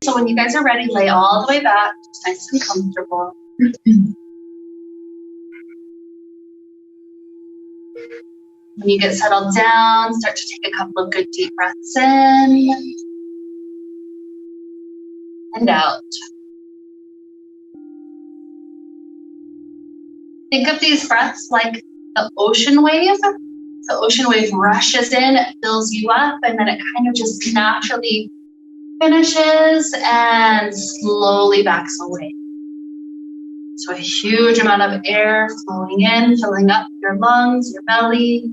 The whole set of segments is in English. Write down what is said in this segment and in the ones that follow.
So when you guys are ready, lay all the way back, nice and comfortable. When you get settled down, start to take a couple of good deep breaths in and out. Think of these breaths like the ocean wave. The ocean wave rushes in, it fills you up, and then it kind of just naturally finishes and slowly backs away. So a huge amount of air flowing in, filling up your lungs, your belly,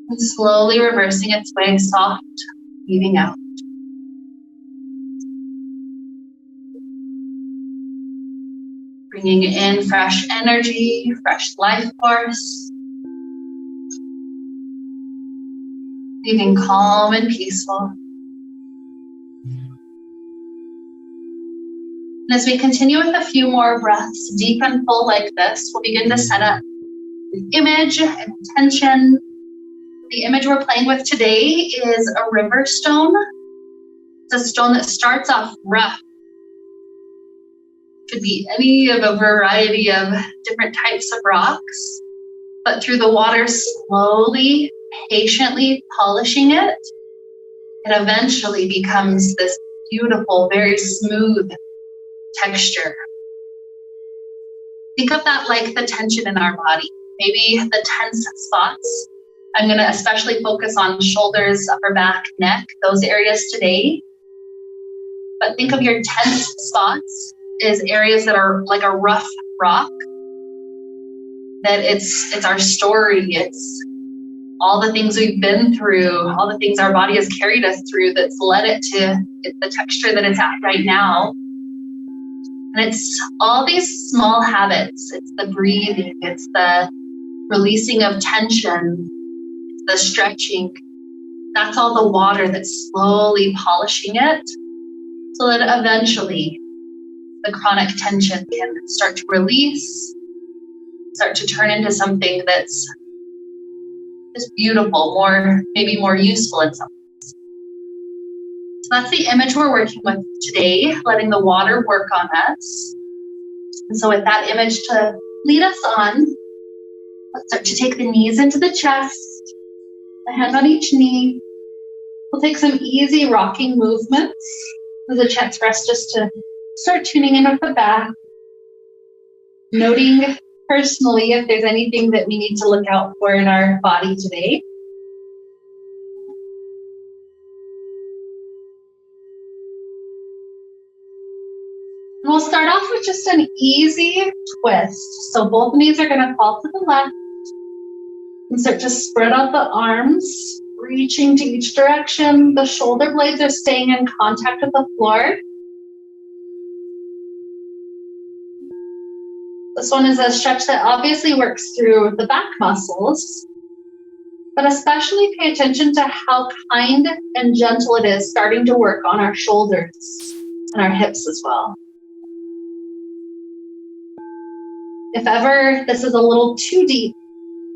and slowly reversing its way, soft, leaving out. Bringing in fresh energy, fresh life force. Leaving calm and peaceful. And as we continue with a few more breaths, deep and full like this, we'll begin to set up an image and intention. The image we're playing with today is a river stone. It's a stone that starts off rough. Could be any of a variety of different types of rocks, but through the water slowly, patiently polishing it, it eventually becomes this beautiful, very smooth texture. Think of that like the tension in our body, maybe the tense spots. I'm going to especially focus on shoulders, upper back, neck, those areas today. But think of your tense spots as areas that are like a rough rock, that it's our story, it's all the things we've been through, all the things our body has carried us through that's led it to the texture that it's at right now. And it's all these small habits. It's the breathing, it's the releasing of tension, it's the stretching. That's all the water that's slowly polishing it so that eventually the chronic tension can start to release, start to turn into something that's just beautiful, maybe more useful in some ways. So that's the image we're working with today, letting the water work on us. And so with that image to lead us on, let's start to take the knees into the chest, a hand on each knee. We'll take some easy rocking movements. There's a chance for us just to start tuning in with the back, noting personally if there's anything that we need to look out for in our body today. And we'll start off with just an easy twist. So both knees are going to fall to the left and start to spread out the arms, reaching to each direction. The shoulder blades are staying in contact with the floor. This one is a stretch that obviously works through the back muscles, but especially pay attention to how kind and gentle it is starting to work on our shoulders and our hips as well. If ever this is a little too deep,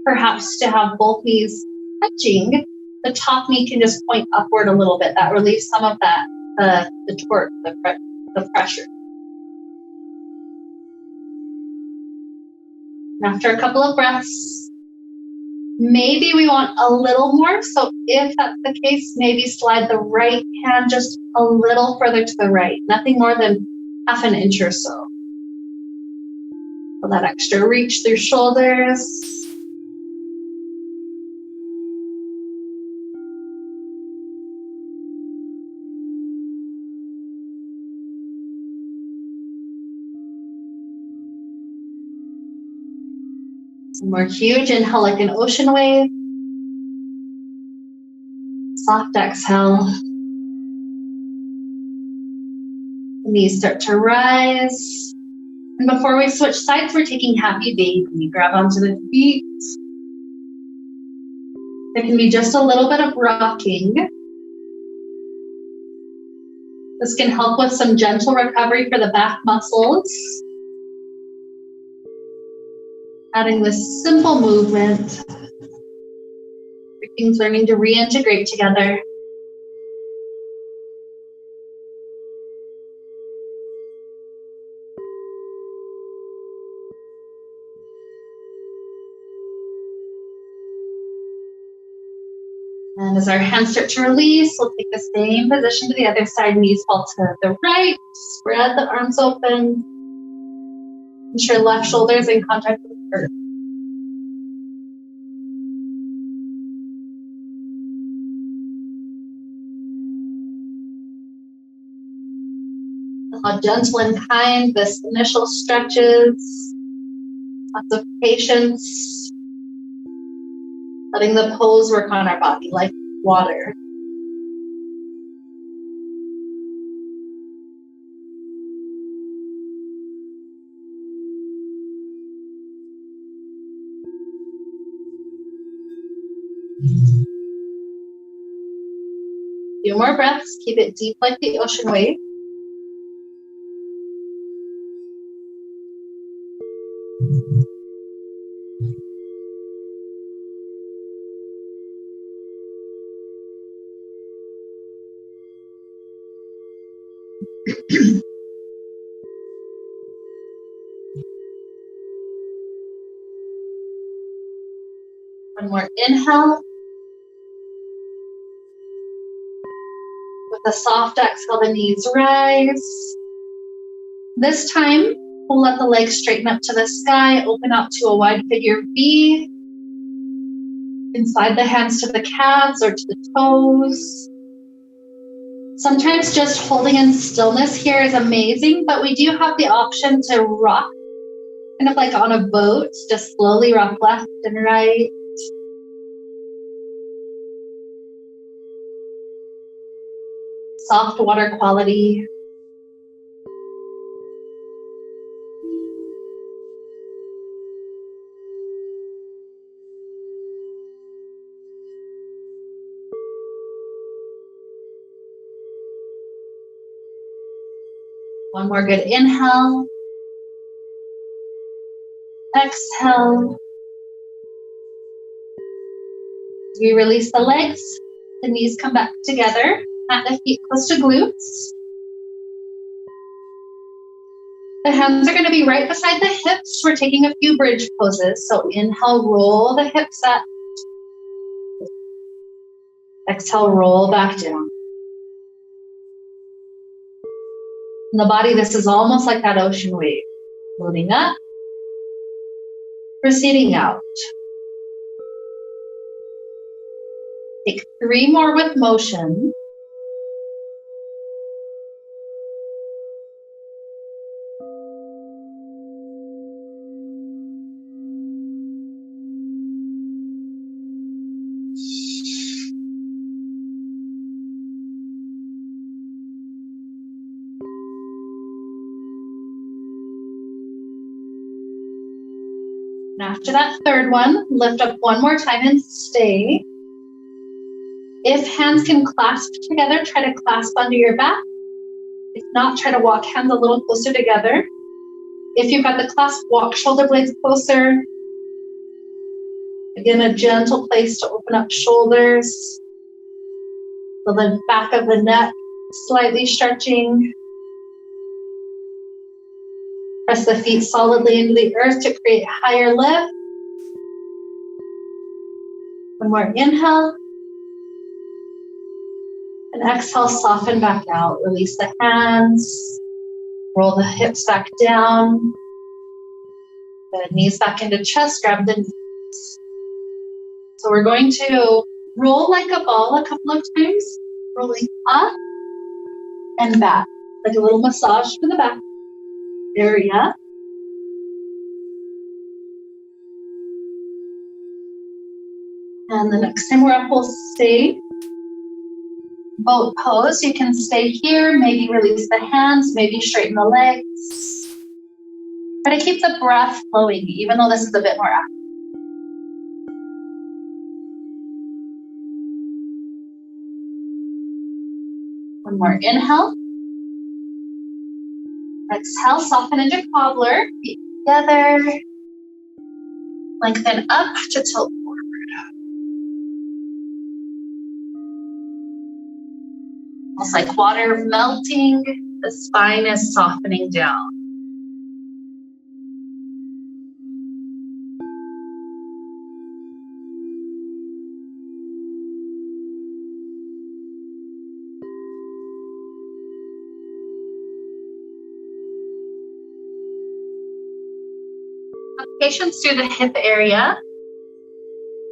perhaps to have both knees touching, the top knee can just point upward a little bit. That relieves some of that, the torque, the pressure. And after a couple of breaths, maybe we want a little more. So if that's the case, maybe slide the right hand just a little further to the right, nothing more than half an inch or so. Feel that extra reach through shoulders. Some more huge inhale like an ocean wave. Soft exhale. The knees start to rise. And before we switch sides, we're taking happy baby. Grab onto the feet. There can be just a little bit of rocking. This can help with some gentle recovery for the back muscles. Adding this simple movement. Everything's learning to reintegrate together. And as our hands start to release, we'll take the same position to the other side. Knees fall to the right. Spread the arms open. Ensure left shoulder is in contact with the earth. How gentle and kind this initial stretch is. Lots of patience. Letting the pose work on our body like water. Few more breaths. Keep it deep like the ocean wave. One more inhale. With a soft exhale, the knees rise. This time, we'll let the legs straighten up to the sky, open up to a wide figure V. Slide the hands to the calves or to the toes. Sometimes just holding in stillness here is amazing, but we do have the option to rock, kind of like on a boat, just slowly rock left and right. Soft water quality. One more good inhale. Exhale. As we release the legs, the knees come back together. At the feet close to glutes. The hands are going to be right beside the hips. We're taking a few bridge poses. So inhale, roll the hips up. Exhale, roll back down. In the body, this is almost like that ocean wave. Floating up, receding out. Take 3 more with motion. And after that third one, lift up one more time and stay. If hands can clasp together, try to clasp under your back. If not, try to walk hands a little closer together. If you've got the clasp, walk shoulder blades closer. Again, a gentle place to open up shoulders. So the back of the neck slightly stretching. Press the feet solidly into the earth to create higher lift. One more inhale. And exhale, soften back out. Release the hands. Roll the hips back down. The knees back into chest. Grab the knees. So we're going to roll like a ball a couple of times. Rolling up and back. Like a little massage for the back area. And the next time we're up, we'll stay. Boat pose, you can stay here, maybe release the hands, maybe straighten the legs. Try to keep the breath flowing, even though this is a bit more active. One more inhale. Exhale, soften into cobbler, feet together. Lengthen up to tilt forward. Almost like water melting, the spine is softening down. Patience through the hip area.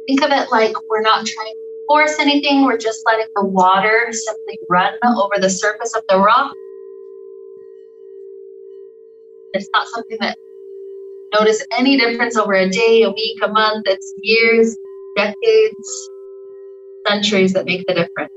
Think of it like we're not trying to force anything. We're just letting the water simply run over the surface of the rock. It's not something that notice any difference over a day, a week, a month. It's years, decades, centuries that make the difference.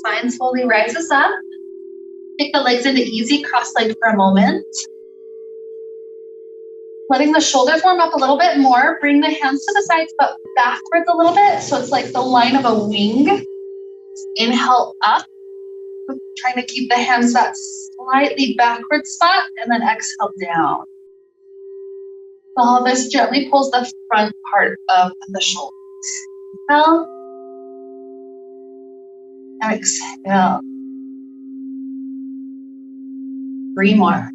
Spine slowly rises up. Take the legs into easy cross-legged for a moment. Letting the shoulders warm up a little bit more. Bring the hands to the sides, but backwards a little bit. So it's like the line of a wing. Inhale up. Trying to keep the hands that slightly backward spot, and then exhale down. Follow this gently pulls the front part of the shoulders. Inhale. Exhale. 3 more.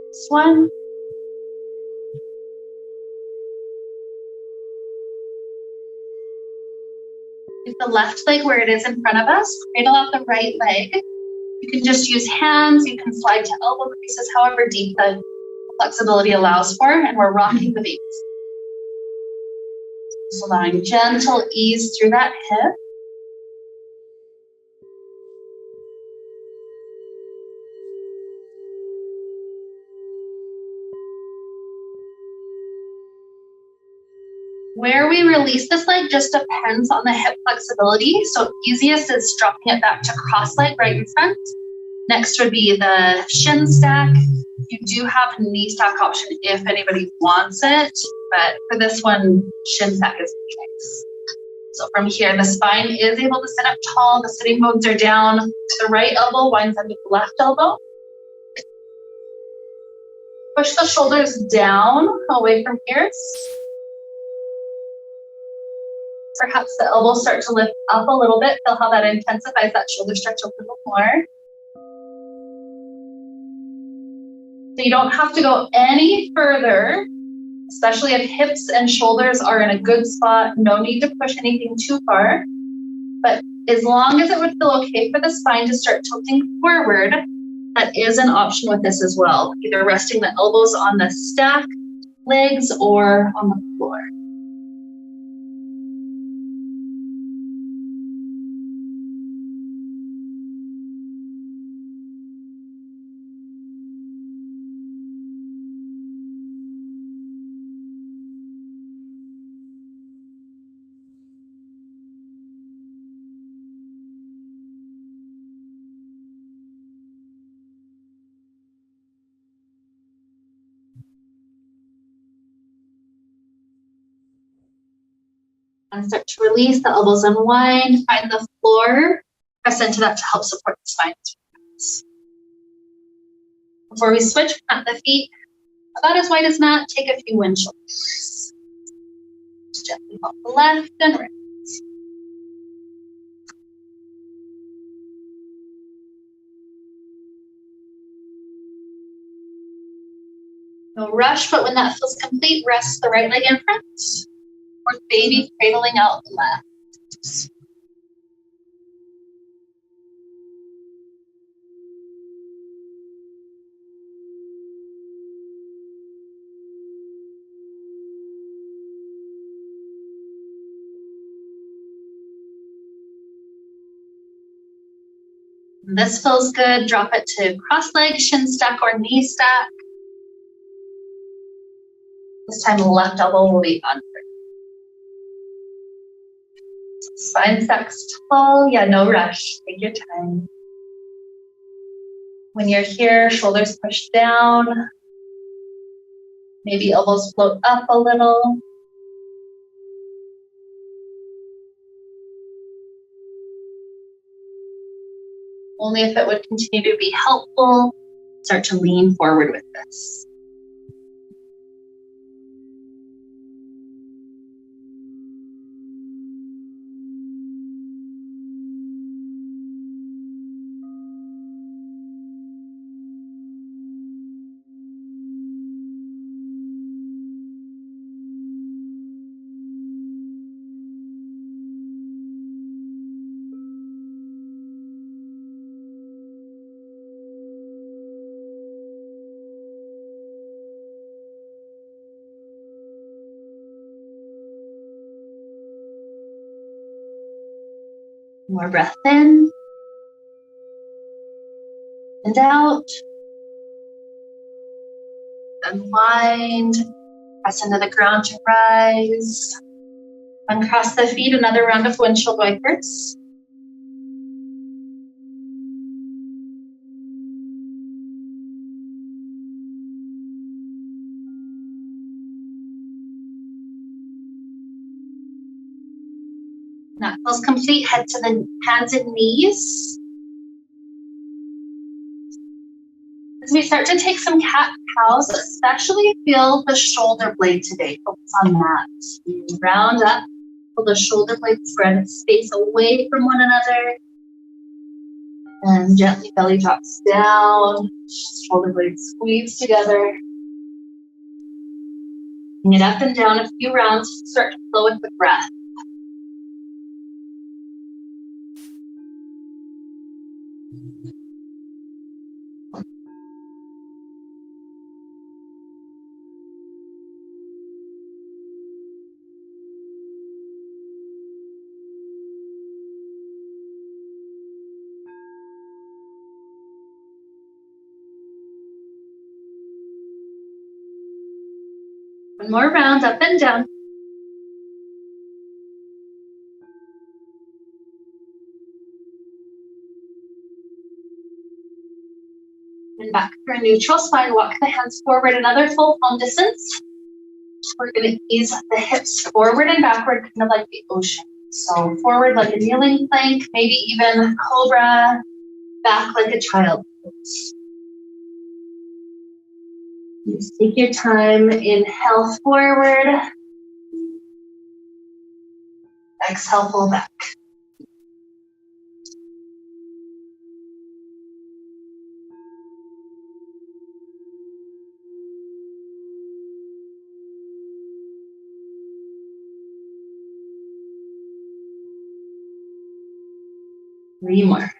This one. Keep the left leg where it is in front of us. Cradle out the right leg. You can just use hands. You can slide to elbow creases, however deep the flexibility allows for. And we're rocking the babies. Just allowing gentle ease through that hip. Where we release this leg just depends on the hip flexibility. So easiest is dropping it back to cross leg right in front. Next would be the shin stack. You do have a knee stack option if anybody wants it, but for this one, shin stack is nice. So from here, the spine is able to sit up tall. The sitting bones are down. The right elbow winds under the left elbow. Push the shoulders down away from ears. Perhaps the elbows start to lift up a little bit. Feel how that intensifies that shoulder stretch a little more. So you don't have to go any further, especially if hips and shoulders are in a good spot. No need to push anything too far. But as long as it would feel okay for the spine to start tilting forward, that is an option with this as well. Either resting the elbows on the stack legs or on the floor. And start to release, the elbows unwind, find the floor, press into that to help support the spine. Before we switch, plant the feet about as wide as mat, take a few wind shoulders. Just gently walk the left and right. No rush, but when that feels complete, rest the right leg in front. Or baby cradling out the left. This feels good. Drop it to cross leg, shin stack, or knee stack. This time the left elbow will be on. Spine stacks tall. Yeah, no rush. Take your time. When you're here, shoulders push down. Maybe elbows float up a little. Only if it would continue to be helpful, start to lean forward with this. More breath in and out. Unwind. Press into the ground to rise. Uncross the feet, another round of windshield wipers. That feels complete. Head to the hands and knees. As we start to take some cat-cows, especially feel the shoulder blade today. Focus on that. You round up, pull the shoulder blade spread space away from one another. And gently belly drops down, shoulder blades squeeze together. Bring it up and down a few rounds, start to flow with the breath. One more round, up and down. And back for a neutral spine, walk the hands forward, another full palm distance. We're going to ease the hips forward and backward, kind of like the ocean. So forward like a kneeling plank, maybe even cobra, back like a child pose. Just take your time, inhale forward, exhale, pull back. Three more.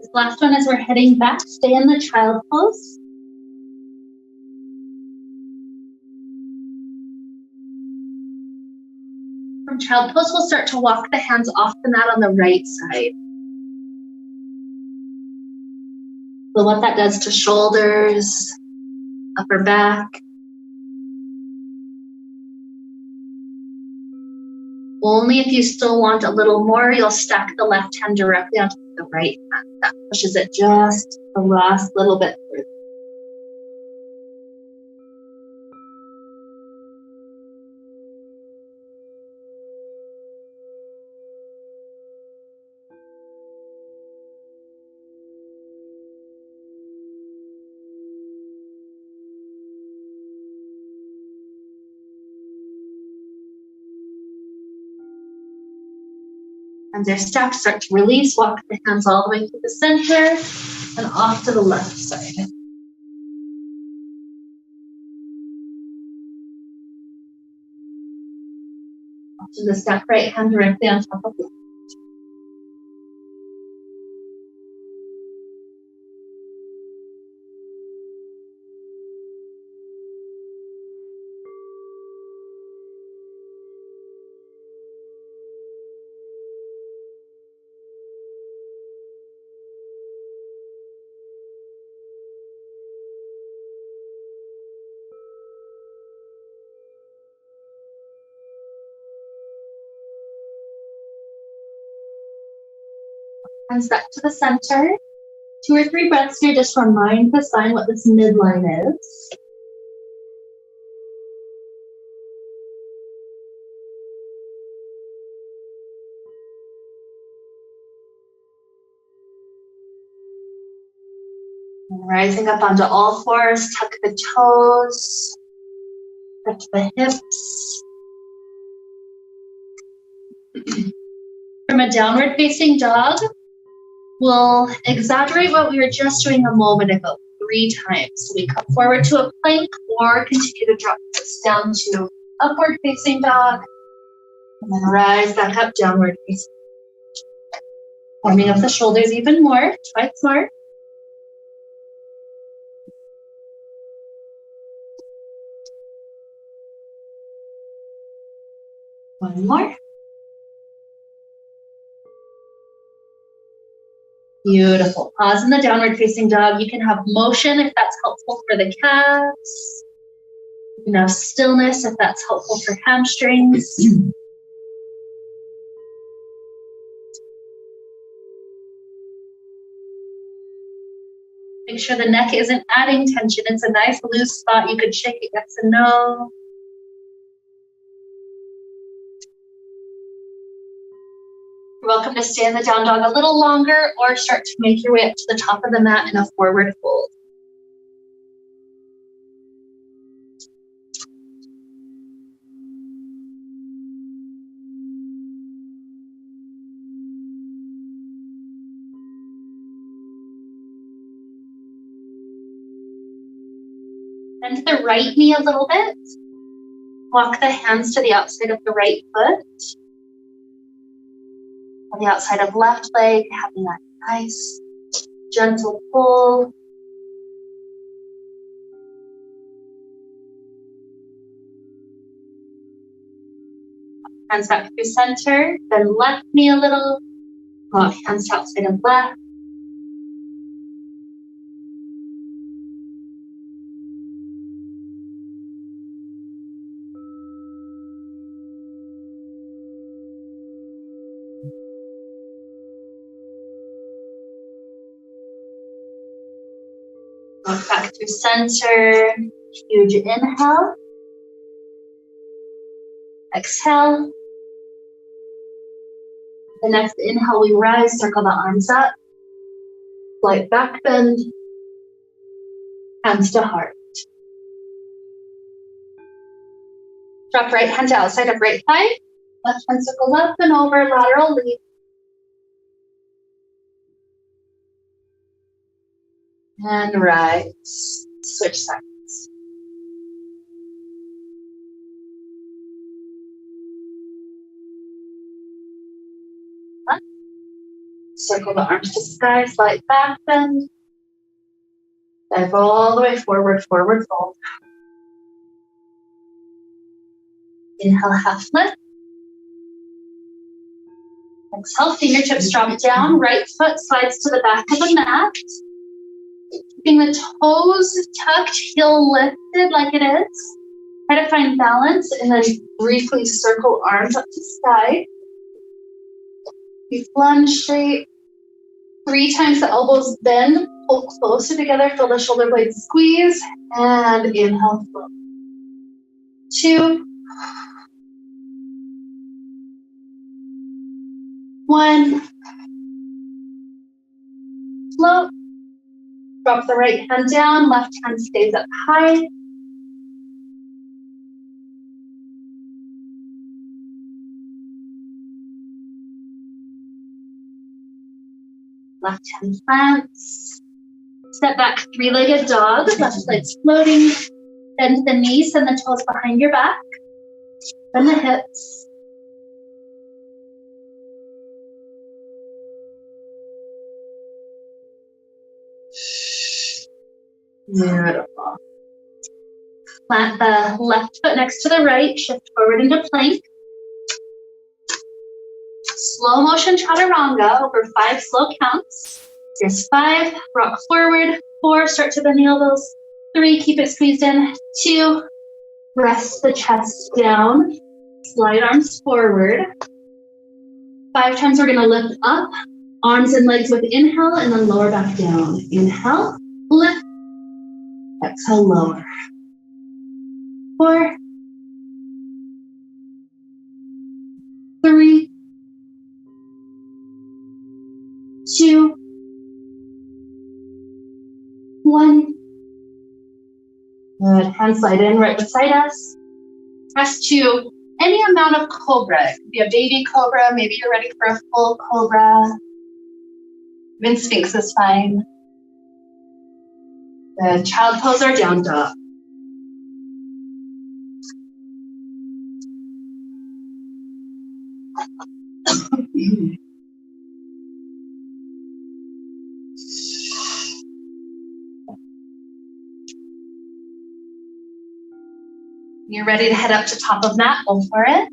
This last one as we're heading back, stay in the child pose. From child pose, we'll start to walk the hands off the mat on the right side. So what that does to shoulders, upper back. Only if you still want a little more, you'll stack the left hand directly onto the right hand. That pushes it just the last little bit further. Hands are stacked, start to release, walk the hands all the way to the center and off to the left side. Off to the stack right hand directly on top of the left. Hands back to the center. 2 or 3 breaths here. Just remind the spine what this midline is. And rising up onto all fours, tuck the toes, stretch the hips. From a downward facing dog, we'll exaggerate what we were just doing a moment ago 3 times. So we come forward to a plank or continue to drop this down to upward facing dog, and then rise back up, downward facing. Warming up the shoulders even more, twice more. One more. Beautiful. Pause in the downward facing dog. You can have motion if that's helpful for the calves. You can have stillness if that's helpful for hamstrings. Make sure the neck isn't adding tension. It's a nice loose spot. You could shake it yes and no. You're welcome to stay in the down dog a little longer or start to make your way up to the top of the mat in a forward fold. Bend the right knee a little bit. Walk the hands to the outside of the right foot. On the outside of left leg, having that nice, gentle pull. Hands back through center, then left knee a little. Walk hands to outside of left. Walk back through center, huge inhale. Exhale. The next inhale, we rise, circle the arms up. Slight back bend. Hands to heart. Drop right hand to outside of right thigh. Left hand circles up and over, lateral leap. And rise. Switch sides. Up. Circle the arms to sky, slight back bend. Dive all the way forward, forward fold. Inhale, half lift. Exhale, fingertips drop down, right foot slides to the back of the mat. Keeping the toes tucked, heel lifted like it is. Try to find balance and then briefly circle arms up to sky. We lunge straight. 3 times the elbows bend, pull closer together, feel the shoulder blades squeeze, and inhale, float. 2. 1. Float. Drop the right hand down, left hand stays up high. Left hand plants. Step back, 3-legged dog, left leg's floating. Bend the knees, send the toes behind your back. Bend the hips. Beautiful. Plant the left foot next to the right, shift forward into plank. Slow motion chaturanga over 5 slow counts. Here's 5, rock forward. 4, start to bend the elbows. 3, keep it squeezed in. 2, rest the chest down. Slide arms forward. 5 times we're gonna lift up Arms and legs with inhale and then lower back down. Inhale, lift. Exhale, lower. 4, 3, 2, 1. Good. Hands slide in right beside us. Press to any amount of cobra. It could be a baby cobra. Maybe you're ready for a full cobra. Even Sphinx is fine. The child pose or down dog. You're ready to head up to top of mat. Go for it.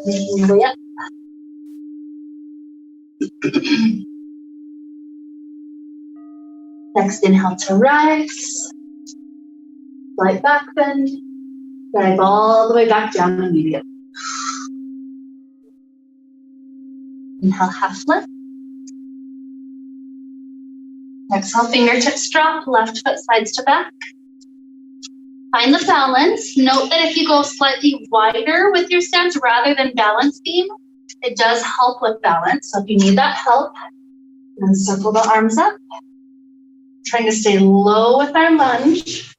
Making your way up. Next, inhale to rise. Slight back bend. Dive all the way back down immediately. Inhale, half lift. Exhale, fingertips drop. Left foot slides to back. Find the balance. Note that if you go slightly wider with your stance rather than balance beam, it does help with balance. So if you need that help, then circle the arms up. Trying to stay low with our lunge.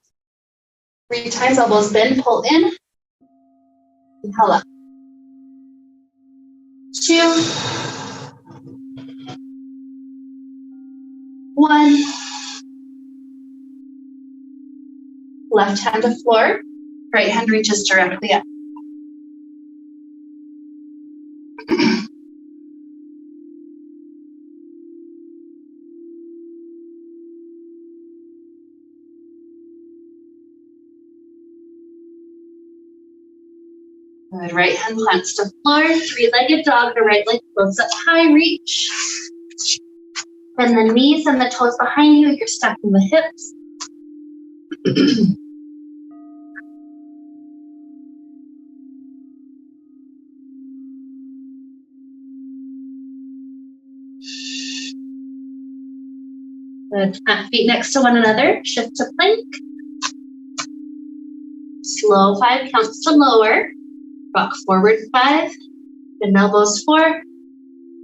3 times elbows bend, pull in. Inhale up. 2, 1. Left hand to floor. Right hand reaches directly up. Good. Right hand plants to floor. 3-legged dog. The right leg floats up high. Reach. Bend the knees and the toes behind you. You're stacking the hips. Good. Plant feet next to one another. Shift to plank. Slow 5 counts to lower. Rock forward 5. Bend elbows 4.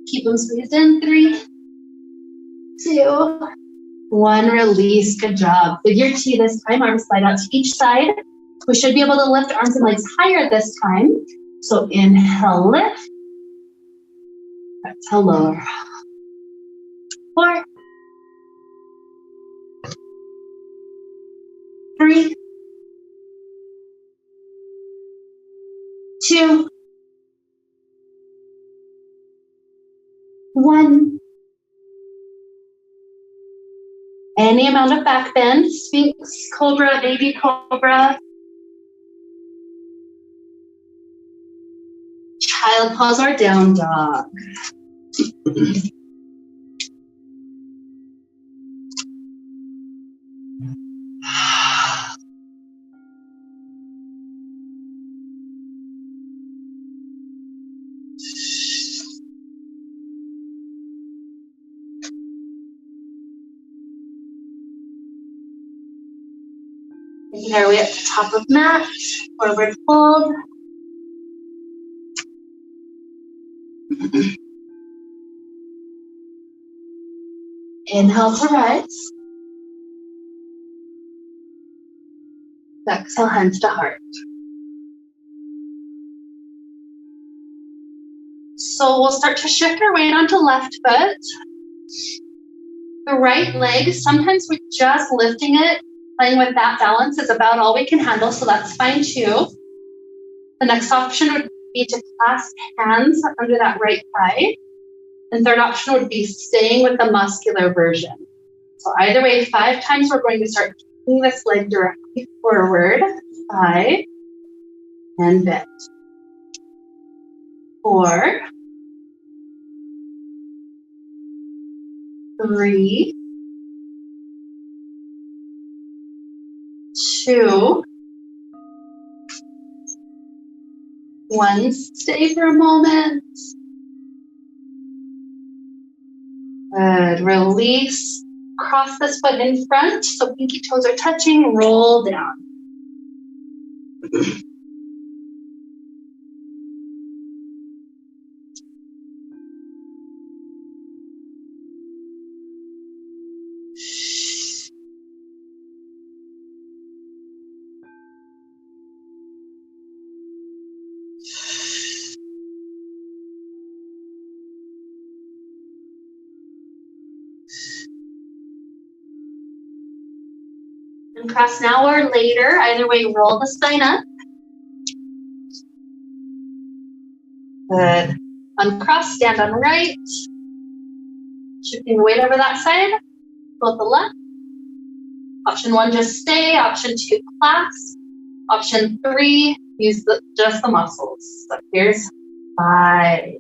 Keep them squeezed in. 3, 2, 1. Release. Good job. Figure T this time. Arms slide out to each side. We should be able to lift arms and legs higher this time. So inhale, lift. Exhale, lower. 4, 3, 2, 1. Any amount of back bend. Sphinx, cobra, baby cobra. Child pose or down dog. Making our way up to top of mat. Forward fold. Inhale to rise. Exhale, hands to heart. So we'll start to shift our weight onto left foot. The right leg, sometimes we're just lifting it. Playing with that balance is about all we can handle, so that's fine too. The next option would be to clasp hands under that right thigh. And third option would be staying with the muscular version. So either way, 5 times we're going to start kicking this leg directly forward. 5, and bend. 4, 3, 2, 1. Stay for a moment. Good. Release. Cross this foot in front so pinky toes are touching. Roll down. And cross now or later. Either way, roll the spine up. Good. Uncross, stand on right. Shifting the weight over that side. Go the left. Option 1, just stay. Option 2, clasp. Option 3, use just the muscles. So here's 5,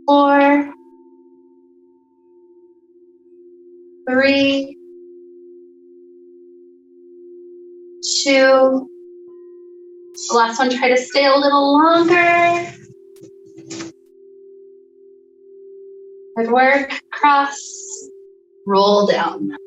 4, 3, 2. The last one, try to stay a little longer. Good work. Cross, roll down.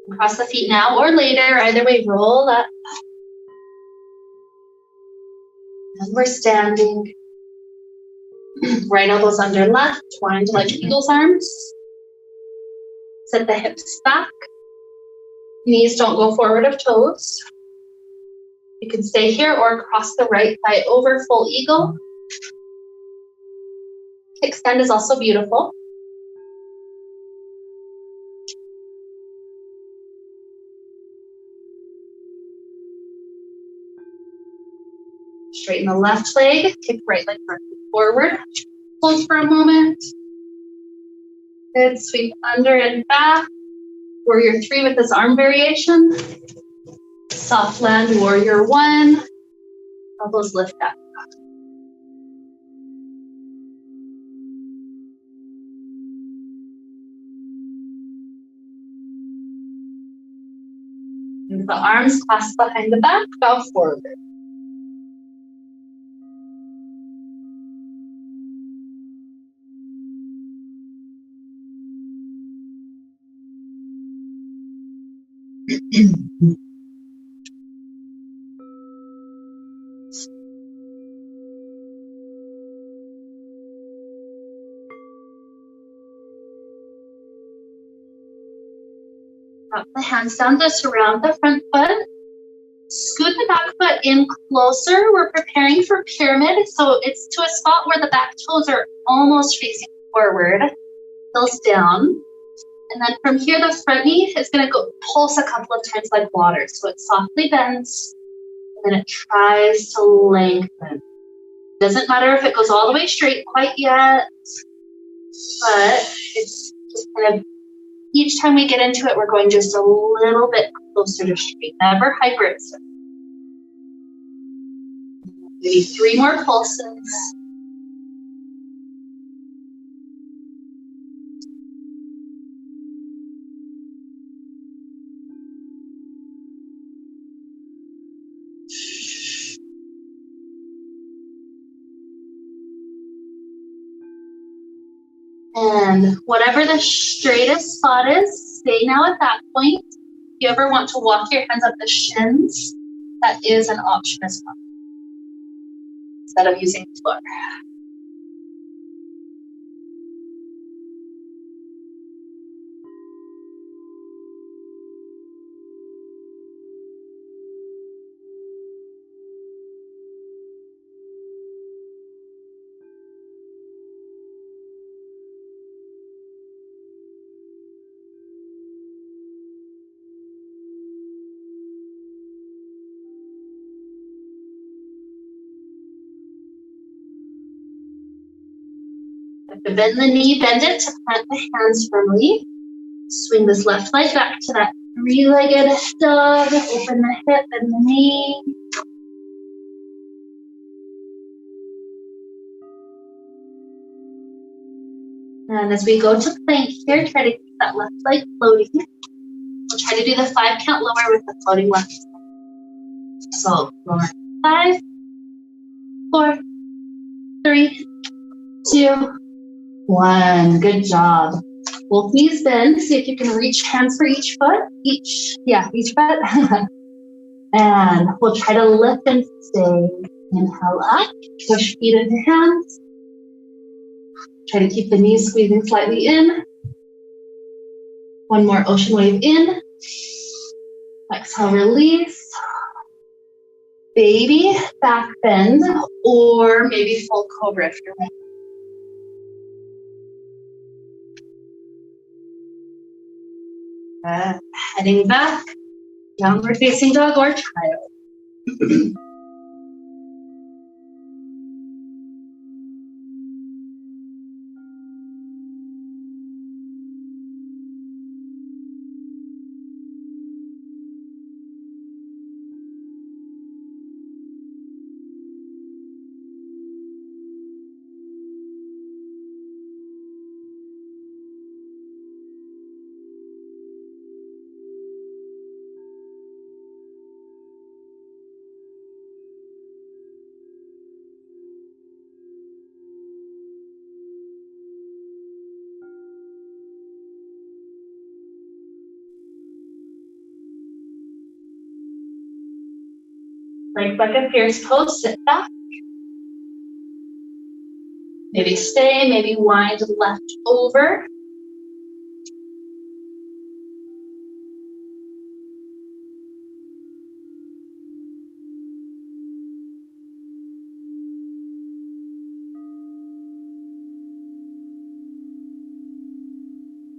Cross the feet now or later. Either way, roll up. And we're standing. Right elbows under left. Wind like eagle's arms. Set the hips back. Knees don't go forward of toes. You can stay here or cross the right thigh over, full eagle. Extend is also beautiful. Straighten the left leg, kick right leg forward. Hold for a moment. Good, sweep under and back. Warrior 3 with this arm variation. Soft land, warrior 1. Elbows lift up. And the arms clasp behind the back, bow forward. Drop the hands down to surround the front foot. Scoot the back foot in closer. We're preparing for pyramid, so it's to a spot where the back toes are almost facing forward. Heels down. And then from here, the front knee is going to go pulse a couple of times like water. So it softly bends, and then it tries to lengthen. Doesn't matter if it goes all the way straight quite yet, but it's just kind of, each time we get into it, we're going just a little bit closer to straight. Never hyperextend. Maybe 3 more pulses. And whatever the straightest spot is, stay now at that point. If you ever want to walk your hands up the shins, that is an option as well, instead of using the floor. To bend the knee, bend it to plant the hands firmly. Swing this left leg back to that three-legged dog. Open the hip and the knee. And as we go to plank here, try to keep that left leg floating. We'll try to do the 5 count lower with the floating left. So lower 5, 4, 3, 2, 1. Good job. Both knees bend. See if you can reach hands for each foot. Each foot. And we'll try to lift and stay. Inhale up. Push feet into hands. Try to keep the knees squeezing slightly in. One more ocean wave in. Exhale, release. Baby back bend, or maybe full cobra if you're ready. Heading back, downward facing dog or child. Like bucket pierce pose, sit back. Maybe stay, maybe wind left over.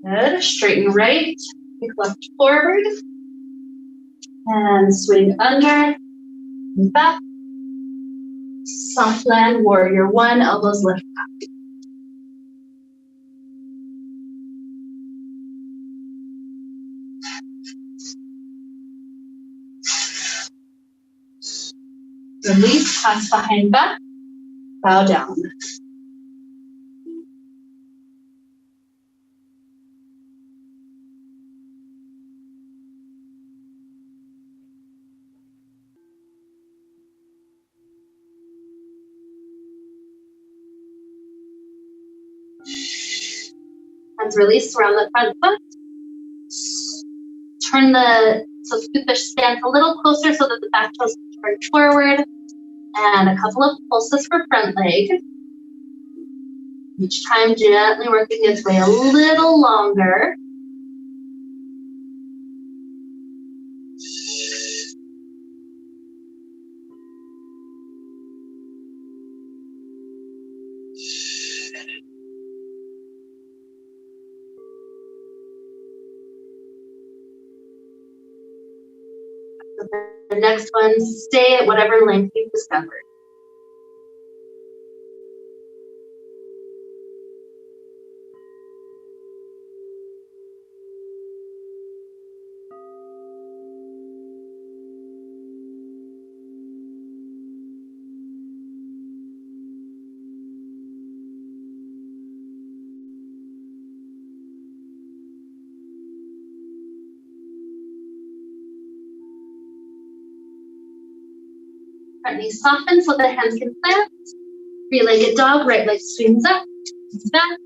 Good, straighten right, kick left forward. And swing under. Back, soft land, warrior 1, elbows lift up. Release, pass behind back, bow down. Hands release around the front foot. Turn so scoot the stance a little closer so that the back toes turn forward. And a couple of pulses for front leg. Each time gently working its way a little longer. The next one, stay at whatever length you've discovered. Front knee softens so the hands can plant. Three-legged dog, right leg swings up, back.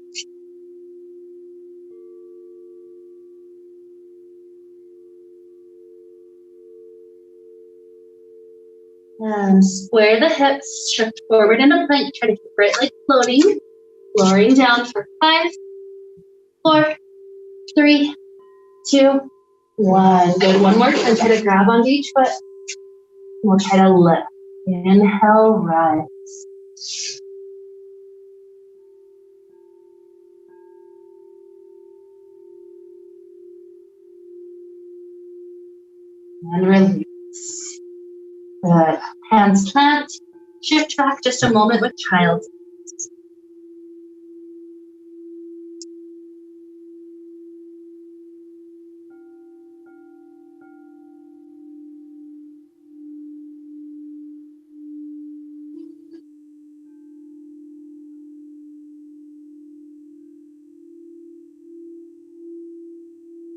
And square the hips, shift forward into plank. Try to keep right leg floating. Lowering down for 5, 4, 3, 2, 1. Good. One more time. Try to grab onto each foot. We'll try to lift. Inhale, rise. And release. Good. Hands plant. Shift back just a moment with child's pose.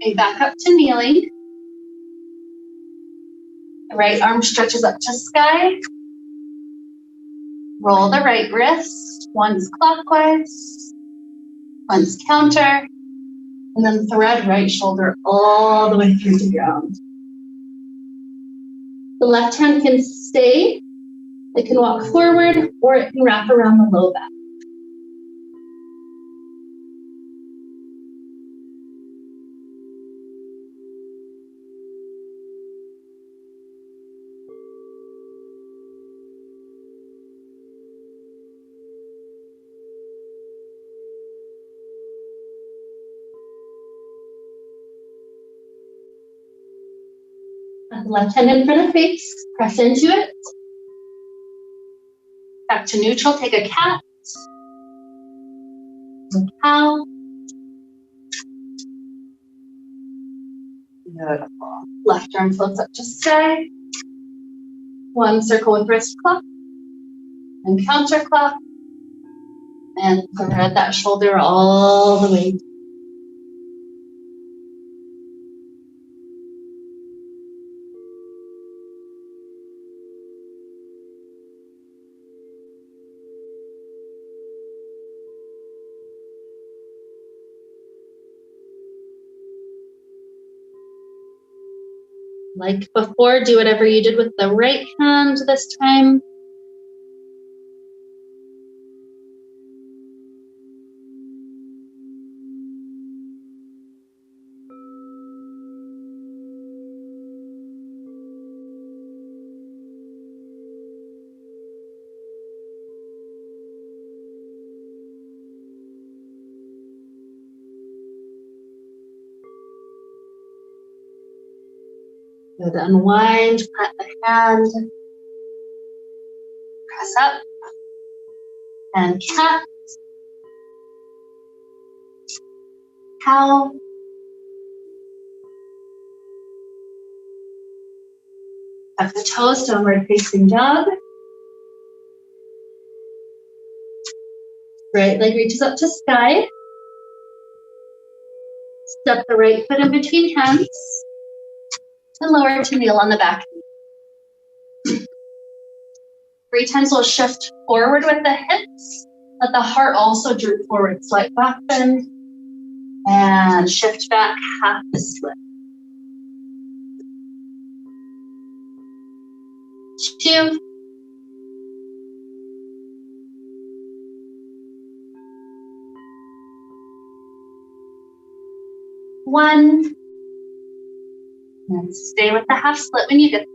Okay, back up to kneeling. The right arm stretches up to sky. Roll the right wrist, one's clockwise, one's counter, and then thread right shoulder all the way through to ground. The left hand can stay, it can walk forward, or it can wrap around the low back. Left hand in front of face, press into it. Back to neutral, take a cat. A cow. Beautiful. Left arm floats up to sky. One circle with wrist clock and counter clock. And thread that shoulder all the way. Like before, do whatever you did with the right hand this time. Good, unwind, pat the hand, press up, and cat, cow, tuck the toes, downward facing dog. Right leg reaches up to sky. Step the right foot in between hands. And lower to kneel on the back knee. 3 times we'll shift forward with the hips. Let the heart also droop forward, slight back bend. And shift back, half the split. 2. 1. And stay with the half split when you get there.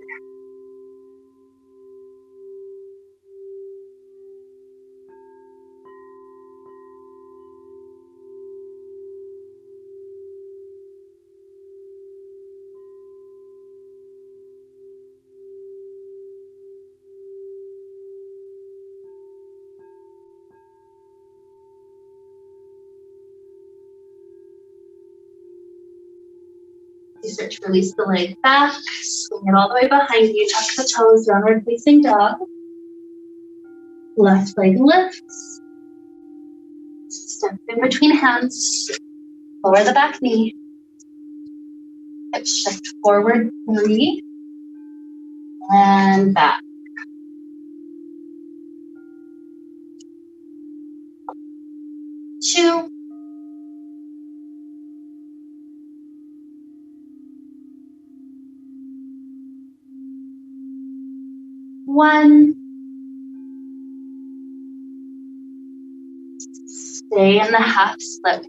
You start to release the leg back, swing it all the way behind you, tuck the toes, downward facing dog. Left leg lifts. Step in between hands, lower the back knee. Hips shift forward, 3, and back. 2. 1. Stay in the half split.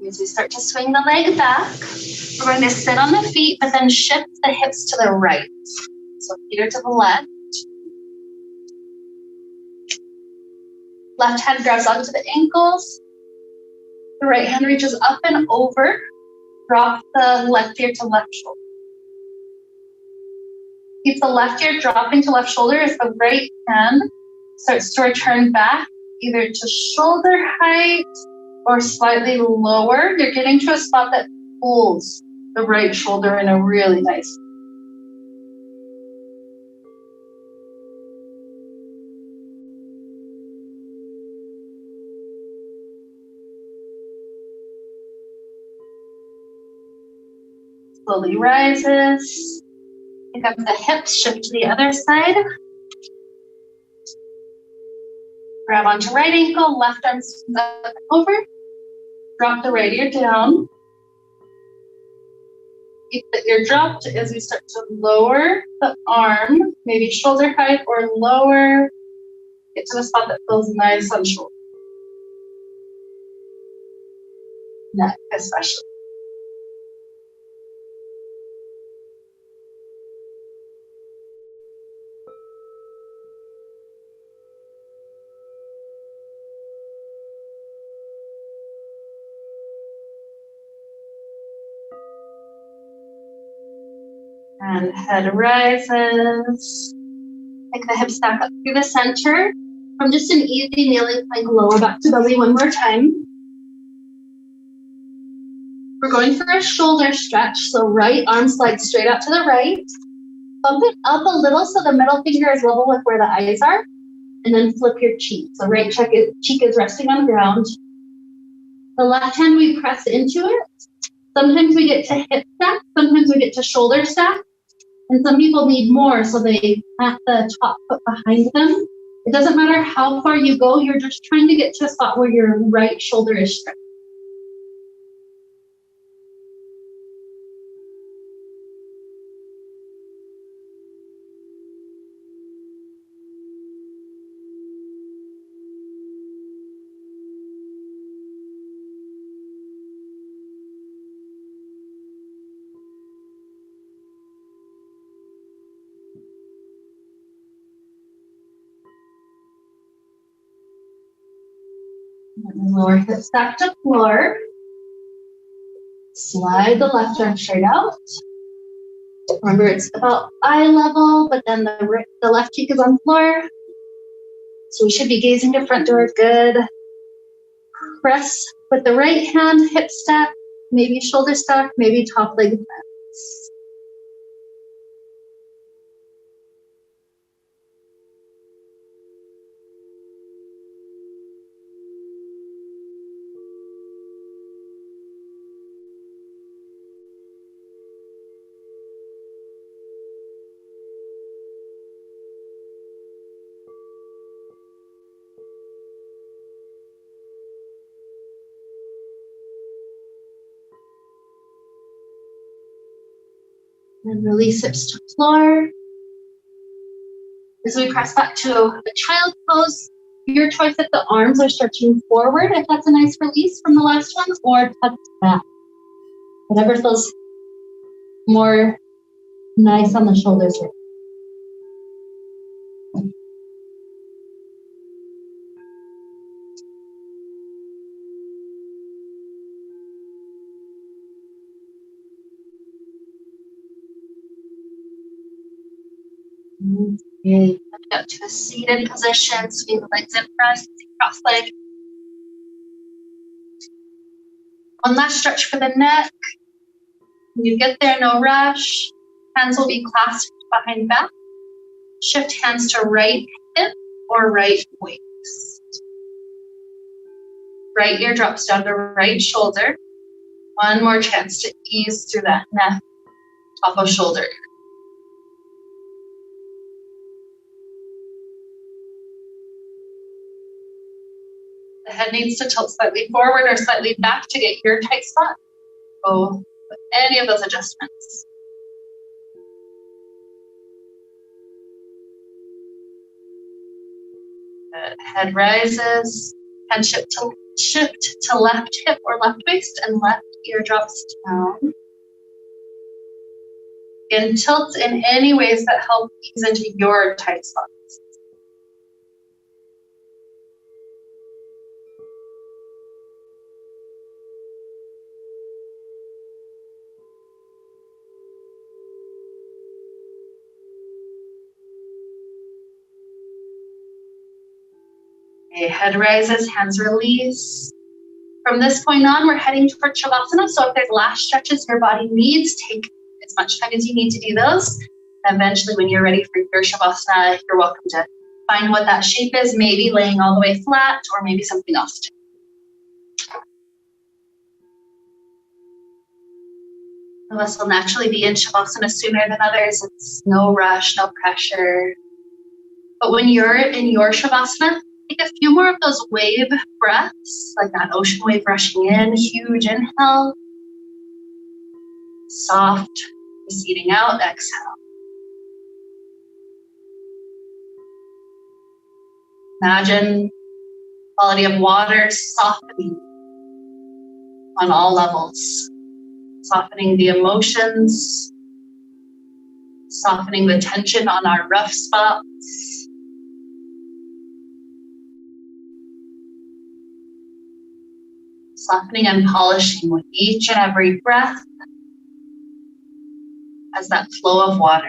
As we start to swing the leg back, we're going to sit on the feet, but then shift the hips to the right. So feet are to the left. Left hand grabs onto the ankles. The right hand reaches up and over. Drop the left ear to left shoulder. Keep the left ear dropping to left shoulder as the right hand starts to return back, either to shoulder height or slightly lower. You're getting to a spot that pulls the right shoulder in a really nice way. Slowly rises. Pick up the hips, shift to the other side. Grab onto right ankle, left arm stands up and over. Drop the right ear down. Keep the ear dropped as we start to lower the arm, maybe shoulder height or lower. Get to the spot that feels nice on shoulder. Neck especially. And head rises. Take the hips back up through the center. From just an easy kneeling plank, lower back to belly one more time. We're going for a shoulder stretch, so right arm slides straight out to the right. Bump it up a little so the middle finger is level with where the eyes are, and then flip your cheek. So right cheek is resting on the ground. The left hand we press into it. Sometimes we get to hip stack, sometimes we get to shoulder stack. And some people need more, so they have the top foot behind them. It doesn't matter how far you go, you're just trying to get to a spot where your right shoulder is stretched. Lower hips back to floor. Slide the left arm straight out. Remember, it's about eye level, but then the left cheek is on floor. So we should be gazing to front door. Good. Press with the right hand, hip stack, maybe shoulder stack, maybe top leg bends. And release hips to floor. As we press back to the child pose, your choice if the arms are stretching forward, if that's a nice release from the last one, or tucked back. Whatever feels more nice on the shoulders here. Okay, coming up to a seated position, swing the legs in front, cross leg. One last stretch for the neck. When you get there, no rush. Hands will be clasped behind back. Shift hands to right hip or right waist. Right ear drops down to right shoulder. One more chance to ease through that neck, top of shoulder. The head needs to tilt slightly forward or slightly back to get your tight spot. Go with any of those adjustments. Good. Head rises. Hand shift to left hip or left waist and left ear drops down. Again, tilt in any ways that help ease into your tight spots. Okay, head rises, hands release. From this point on, we're heading toward Shavasana. So if there's last stretches your body needs, take as much time as you need to do those. Eventually, when you're ready for your Shavasana, you're welcome to find what that shape is, maybe laying all the way flat or maybe something else too. Some of us will naturally be in Shavasana sooner than others. It's no rush, no pressure. But when you're in your Shavasana, take a few more of those wave breaths, like that ocean wave rushing in, huge inhale, soft, receding out, exhale. Imagine quality of water softening on all levels, softening the emotions, softening the tension on our rough spots. Softening and polishing with each and every breath as that flow of water.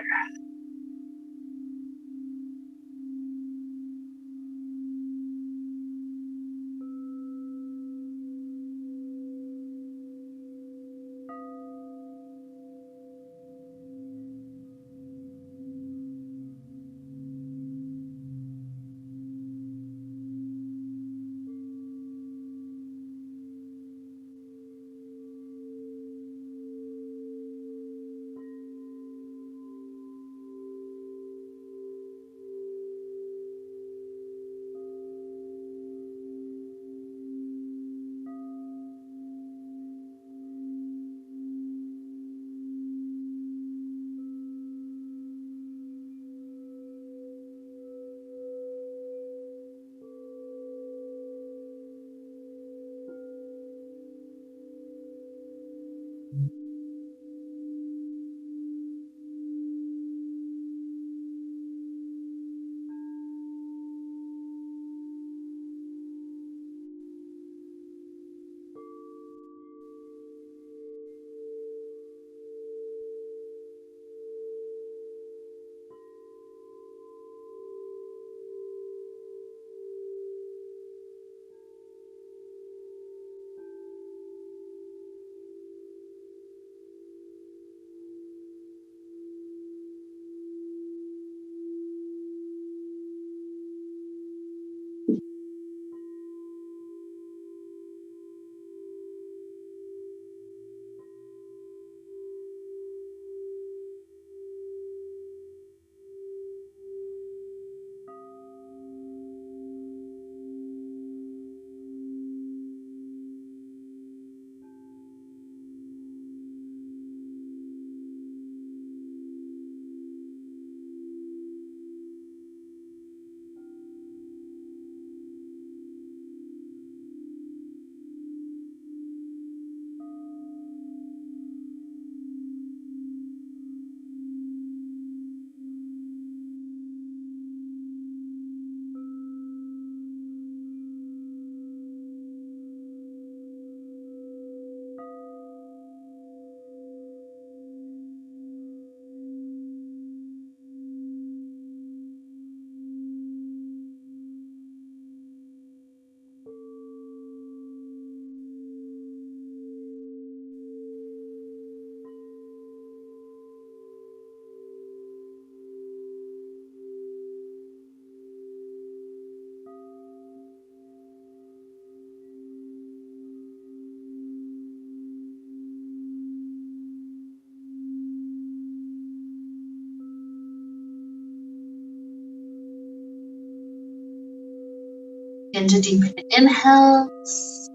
Into deepen inhales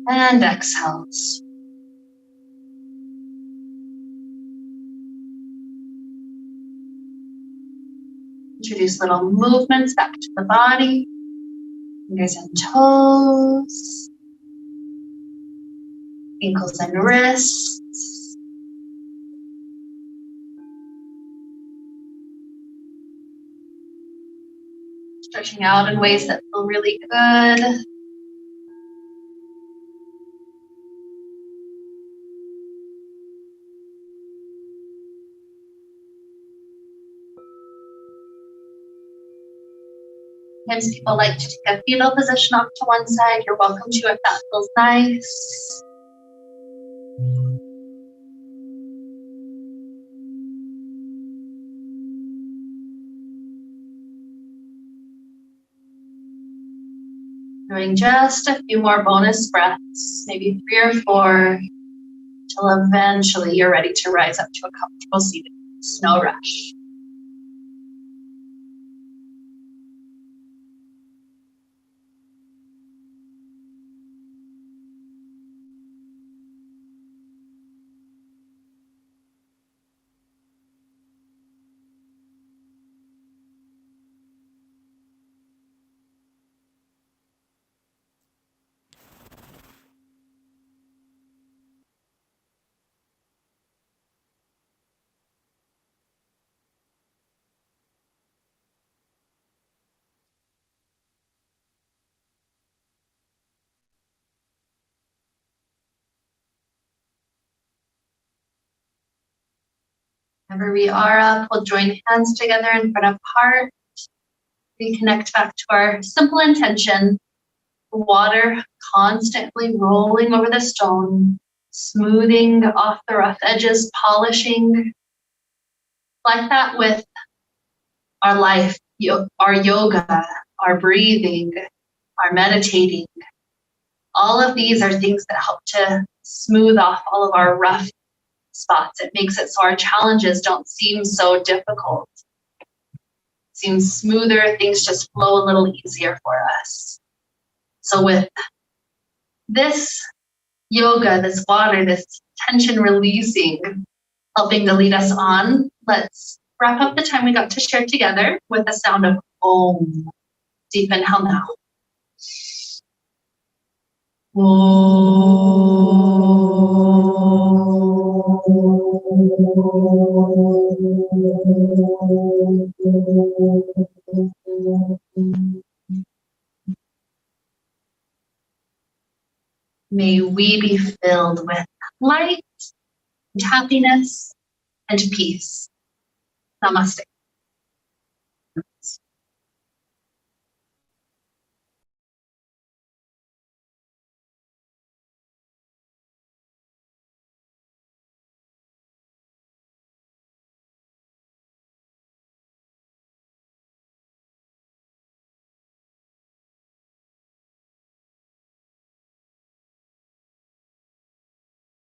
and exhales. Introduce little movements back to the body, fingers and toes, ankles and wrists. Stretching out in ways that feel really good. Sometimes people like to take a fetal position off to one side. You're welcome to if that feels nice. Doing just a few more bonus breaths, maybe 3 or 4, till eventually you're ready to rise up to a comfortable seated. No rush. Whenever we are up, we'll join hands together in front of heart. Reconnect back to our simple intention. Water constantly rolling over the stone, smoothing off the rough edges, polishing. Like that with our life, our yoga, our breathing, our meditating. All of these are things that help to smooth off all of our rough spots. It makes it so our challenges don't seem so difficult. It seems smoother, things just flow a little easier for us. So with this yoga, this water, this tension releasing, helping to lead us on, let's wrap up the time we got to share together with the sound of Om. Deep inhale now. May we be filled with light and happiness and peace. Namaste.